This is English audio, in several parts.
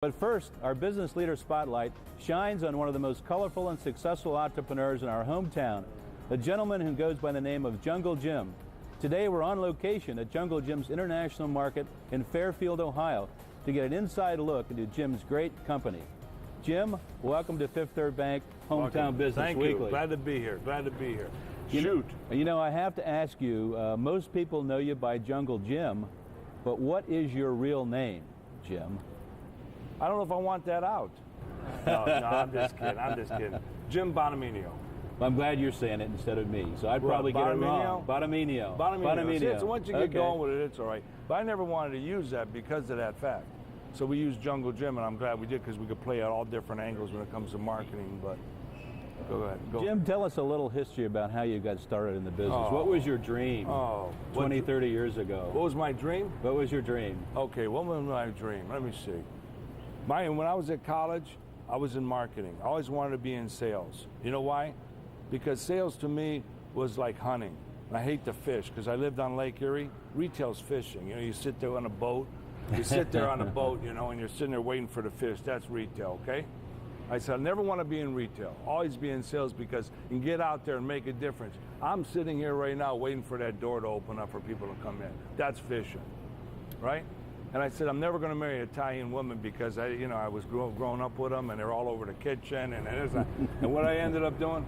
But first, our business leader spotlight shines on one of the most colorful and successful entrepreneurs in our hometown, a gentleman who goes by the name of Jungle Jim. Today we're on location at Jungle Jim's International Market in Fairfield, Ohio, to get an inside look into Jim's great company. Jim, welcome to Fifth Third Bank Hometown Business Weekly. Thank you. Glad to be here. Glad to be here. You know, I have to ask you, most people know you by Jungle Jim, but what is your real name, Jim? I don't know if I want that out. No, I'm just kidding. Jim Bonaminio. I'm glad you're saying it instead of me, so I'd probably get it wrong. Bonaminio. See, so once you get going with it, it's all right. But I never wanted to use that because of that fact. So we used Jungle Jim, and I'm glad we did because we could play at all different angles when it comes to marketing. But go ahead. Go. Jim, tell us a little history about how you got started in the business. What was your dream 20, 30 years ago? What was my dream? What was your dream? Okay, what was my dream? Let me see. When I was at college, I was in marketing. I always wanted to be in sales. You know why? Because sales to me was like hunting. And I hate to fish because I lived on Lake Erie. Retail's fishing. You know, you sit there on a boat. You sit there on a boat, you know, and you're sitting there waiting for the fish. That's retail, okay? I said, I never want to be in retail. Always be in sales because you can get out there and make a difference. I'm sitting here right now waiting for that door to open up for people to come in. That's fishing, right? And I said, I'm never going to marry an Italian woman because I was growing up with them and they're all over the kitchen and what I ended up doing,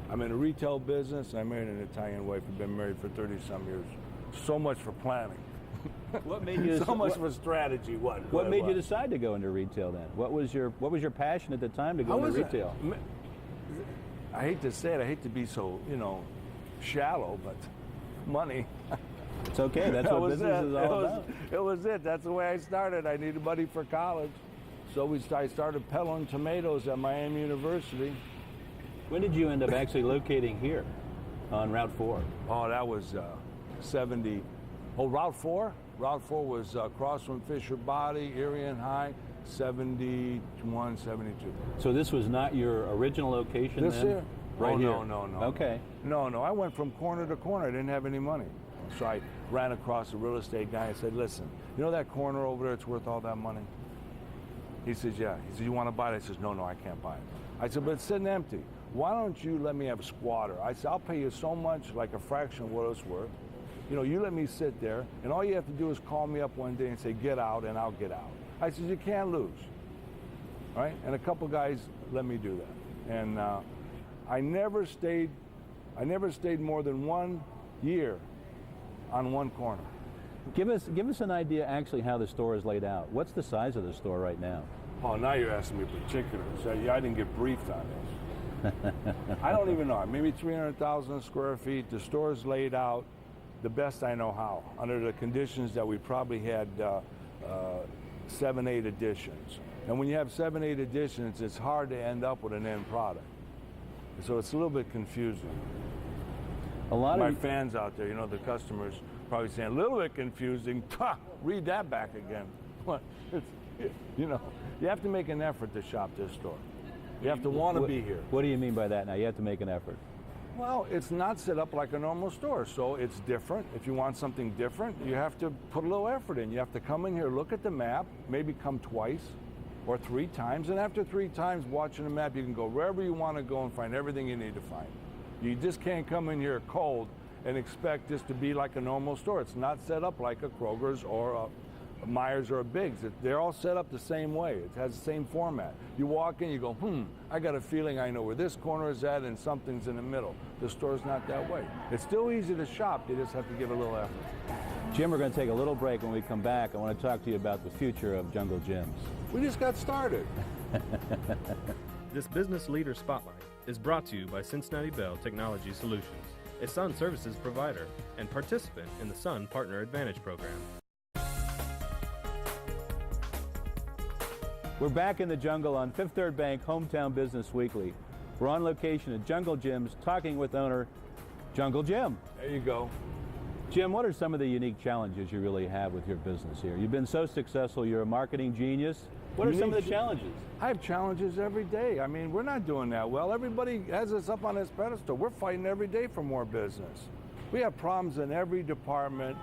I'm in a retail business. I married an Italian wife. We've been married for 30-some years. So much for planning. What made you so much for strategy? What made you decide to go into retail then? What was your passion at the time to go into retail? I hate to say it. I hate to be so shallow, but money. It's okay. That's what business is all about. It was it. That's the way I started. I needed money for college, so I started peddling tomatoes at Miami University. When did you end up actually locating here on Route 4? Oh, that was 70. Oh, Route 4? Route 4 was across from Fisher Body, Erie and High, 71, 72. So this was not your original location this then? Here? Right here? No. Okay. No. I went from corner to corner. I didn't have any money. So I ran across a real estate guy and said, listen, you know that corner over there, it's worth all that money? He says, yeah. He says, you want to buy it? I says, no, I can't buy it. I said, but it's sitting empty. Why don't you let me have a squatter? I said, I'll pay you so much, like a fraction of what it's worth. You know, you let me sit there, and all you have to do is call me up one day and say, get out, and I'll get out. I said, you can't lose, right? And a couple guys let me do that. And I never stayed more than 1 year on one corner. Give us an idea actually how the store is laid out. What's the size of the store right now? Oh, now you're asking me particulars. I didn't get briefed on this. I don't even know. Maybe 300,000 square feet. The store's laid out the best I know how, under the conditions that we probably had 7, 8 additions. And when you have 7, 8 additions, it's hard to end up with an end product. So it's a little bit confusing. A lot of my fans out there, the customers probably saying, a little bit confusing. Read that back again. You have to make an effort to shop this store. You have to want to be here. What do you mean by that now? You have to make an effort. Well, it's not set up like a normal store, so it's different. If you want something different, you have to put a little effort in. You have to come in here, look at the map, maybe come twice or 3 times, and after 3 times watching the map, you can go wherever you want to go and find everything you need to find. You just can't come in here cold and expect this to be like a normal store. It's not set up like a Kroger's or a Myers or a Biggs. They're all set up the same way. It has the same format. You walk in, you go, I got a feeling I know where this corner is at and something's in the middle. The store's not that way. It's still easy to shop. You just have to give a little effort. Jim, we're going to take a little break. When we come back, I want to talk to you about the future of Jungle Jim's. We just got started. This Business Leader Spotlight is brought to you by Cincinnati Bell Technology Solutions, a Sun Services provider and participant in the Sun Partner Advantage program. We're back in the jungle on Fifth Third Bank Hometown Business Weekly. We're on location at Jungle Jim's talking with owner Jungle Jim. There you go. Jim, what are some of the unique challenges you really have with your business here? You've been so successful. You're a marketing genius. What are some of the challenges? I have challenges every day. I mean, we're not doing that well. Everybody has us up on this pedestal. We're fighting every day for more business. We have problems in every department.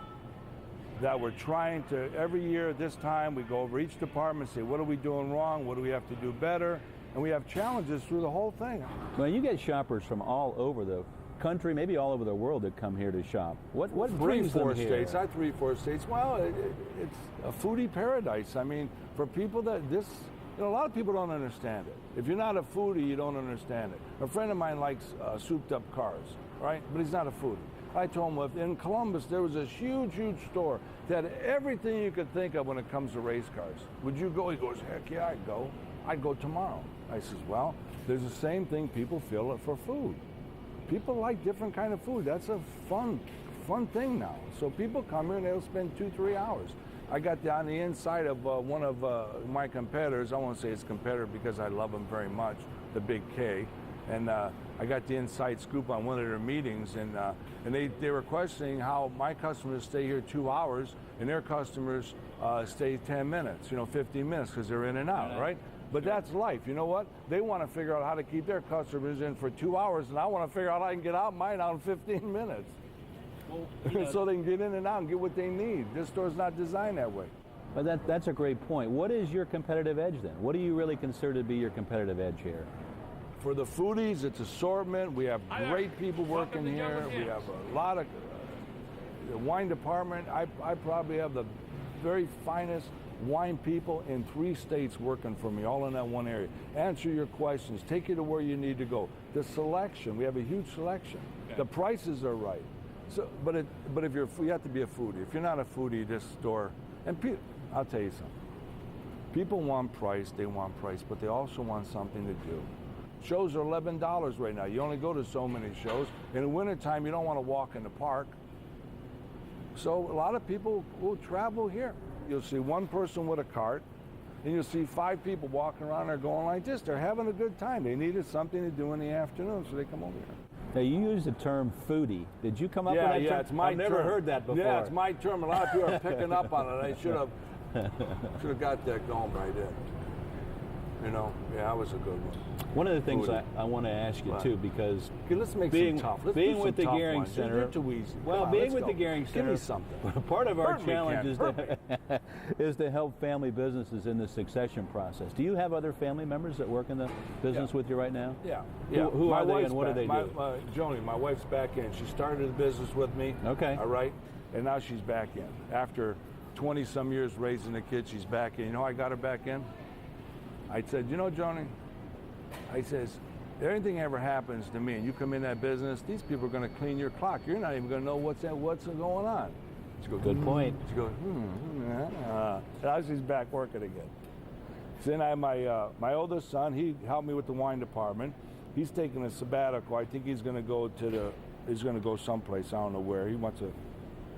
that we're trying to, every year at this time, we go over each department, say, what are we doing wrong? What do we have to do better? And we have challenges through the whole thing. Well, you get shoppers from all over the country, maybe all over the world, that come here to shop. What brings them here? 3-4 states. I have 3-4 states. Well, it's a foodie paradise. I mean, for people that this, a lot of people don't understand it. If you're not a foodie, you don't understand it. A friend of mine likes souped up cars, right? But he's not a foodie. I told him, in Columbus, there was a huge, huge store that had everything you could think of when it comes to race cars. Would you go? He goes, heck yeah, I'd go. I'd go tomorrow. I says, well, there's the same thing people feel for food. People like different kind of food. That's a fun thing now. So people come here and they'll spend 2-3 hours. I got on the inside of one of my competitors. I won't say it's competitor because I love him very much, the Big K. And I got the inside scoop on one of their meetings, and they were questioning how my customers stay here 2 hours and their customers stay 10 minutes, 15 minutes, because they're in and out, right? But that's life. You know what? They want to figure out how to keep their customers in for 2 hours, and I want to figure out how I can get out mine out in 15 minutes. Well, so they can get in and out and get what they need. This store's not designed that way. But that's a great point. What is your competitive edge then? What do you really consider to be your competitive edge here? For the foodies, it's assortment. We have great people working here. We have a lot of the wine department. I probably have the very finest wine people in 3 states working for me, all in that one area. Answer your questions. Take you to where you need to go. The selection, we have a huge selection. Okay. The prices are right. So, but if you have to be a foodie. If you're not a foodie, this store, and I'll tell you something. People want price, but they also want something to do. Shows are $11 right now. You only go to so many shows. In the wintertime, you don't want to walk in the park. So a lot of people will travel here. You'll see one person with a cart, and you'll see 5 people walking around there going like this. They're having a good time. They needed something to do in the afternoon, so they come over here. Now, you use the term foodie. Did you come up with that term? Yeah, it's my term. I've never heard that before. Yeah, it's my term. A lot of people are picking up on it. I should have got that going by then. That was a good one. One of the things I want to ask you too, because let's make some tough. Let's being with the Gehring Center, they're too easy. Well, being with the Gehring Center, give me something. Part of our challenge is to help family businesses in the succession process. Do you have other family members that work in the business with you right now? Yeah. Who are they and what do they do? Joni, my wife's back in. She started the business with me. Okay. All right. And now she's back in. After 20-some years raising the kids, she's back in. You know how I got her back in? I said, Joni, I says, if anything ever happens to me and you come in that business, these people are going to clean your clock. You're not even going to know what's going on. She goes, good point. She goes, and now she's back working again. So then I have my oldest son. He helped me with the wine department. He's taking a sabbatical. I think he's going to go someplace. I don't know where. He wants to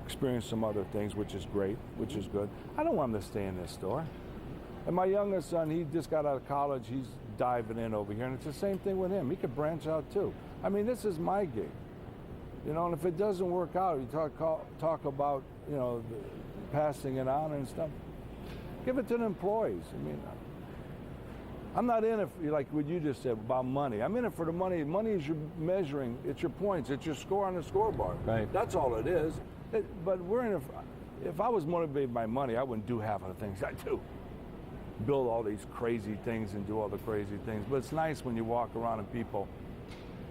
experience some other things, which is great, which is good. I don't want him to stay in this store. And my youngest son, he just got out of college. He's diving in over here, and it's the same thing with him. He could branch out too. I mean, this is my gig, and if it doesn't work out, you talk about, passing it on and stuff. Give it to the employees. I mean, I'm not in it for, like what you just said about money. I'm in it for the money. Money is your measuring. It's your points. It's your score on the scoreboard. Right. That's all it is. But we're in it. If I was motivated by money, I wouldn't do half of the things I do. Build all these crazy things and do all the crazy things. But it's nice when you walk around and people,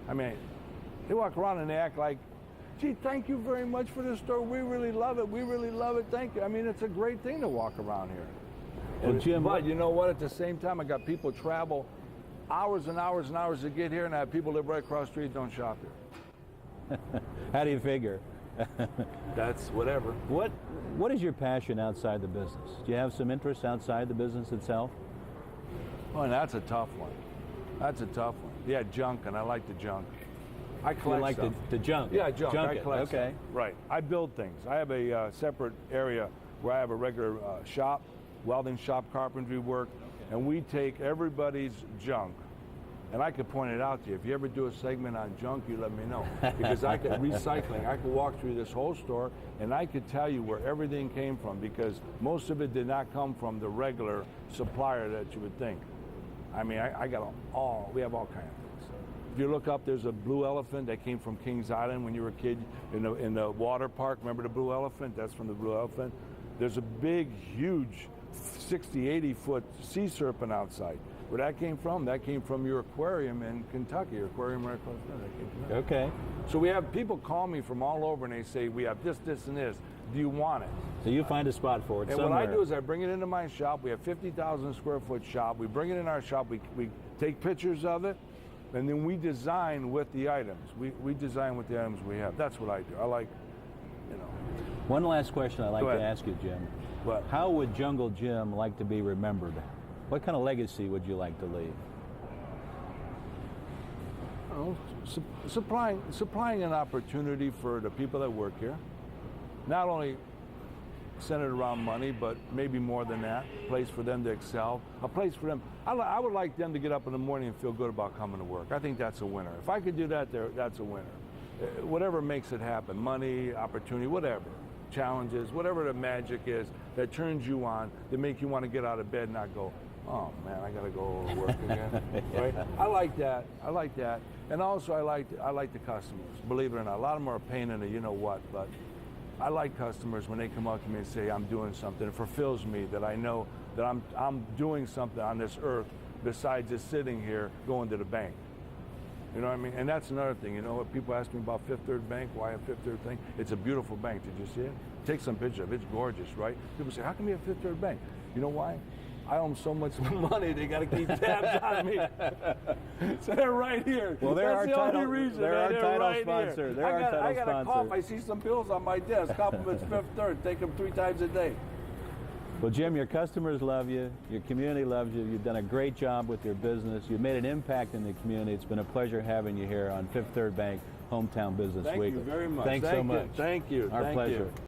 they walk around and they act like, gee, thank you very much for this store. We really love it. We really love it. Thank you. I mean, it's a great thing to walk around here. Well, Jim, but you know what? At the same time, I got people travel hours and hours and hours to get here, and I have people live right across the street don't shop here. How do you figure? That's whatever. What is your passion outside the business? Do you have some interests outside the business itself? Well, that's a tough one. Yeah, junk, and I like the junk. I collect You like stuff. the junk? Yeah, junk. I it. collect Okay. stuff. Right. I build things. I have a separate area where I have a regular shop, welding shop, carpentry work, and we take everybody's junk. And I could point it out to you. If you ever do a segment on junk, you let me know. Because recycling, I could walk through this whole store and I could tell you where everything came from, because most of it did not come from the regular supplier that you would think. I mean, we have all kinds of things. If you look up, there's a blue elephant that came from Kings Island when you were a kid in the water park. Remember the blue elephant? That's from the blue elephant. There's a big, huge 60, 80-foot sea serpent outside. Where that came from? That came from your aquarium in Kentucky, your aquarium right across there. That came from that. Okay. So we have people call me from all over and they say, we have this, this, and this. Do you want it? So you find a spot for it And somewhere. what I do is I bring it into my shop. We have 50,000 square foot shop. We bring it in our shop. We take pictures of it, and then we design with the items. We design with the items we have. That's what I do. I like, you know. One last question I'd like Go to ahead. ask you, Jim. What? How would Jungle Jim like to be remembered? What kind of legacy would you like to leave? Oh, supplying an opportunity for the people that work here, not only centered around money, but maybe more than that. A place for them to excel. A place for them. I would like them to get up in the morning and feel good about coming to work. I think that's a winner. If I could do that, that's a winner. Whatever makes it happen, money, opportunity, whatever, challenges, whatever the magic is that turns you on, that make you want to get out of bed and not go, oh man, I gotta go to work again. Right? I like that. I like that. And also I like the customers. Believe it or not, a lot of them are a pain in the you know what, but I like customers when they come up to me and say I'm doing something. It fulfills me that I know that I'm doing something on this earth besides just sitting here going to the bank. You know what I mean? And that's another thing. You know, people ask me about Fifth Third Bank, why a Fifth Third thing? It's a beautiful bank. Did you see it? Take some picture of it. It's gorgeous, right? People say, how come you have Fifth Third Bank? You know why? I owe them so much money, they got to keep tabs on me. So they're right here. Well, they're That's our the only title- reason. they're our title right sponsor. Here. They're our title I got a sponsor. cough. I see some pills on my desk. Compliments Fifth Third. Take them 3 times a day. Well, Jim, your customers love you. Your community loves you. You've done a great job with your business. You've made an impact in the community. It's been a pleasure having you here on Fifth Third Bank Hometown Business Thank Weekly. you very much. Thanks so Thank you. much. Thank you. Our Thank pleasure. you.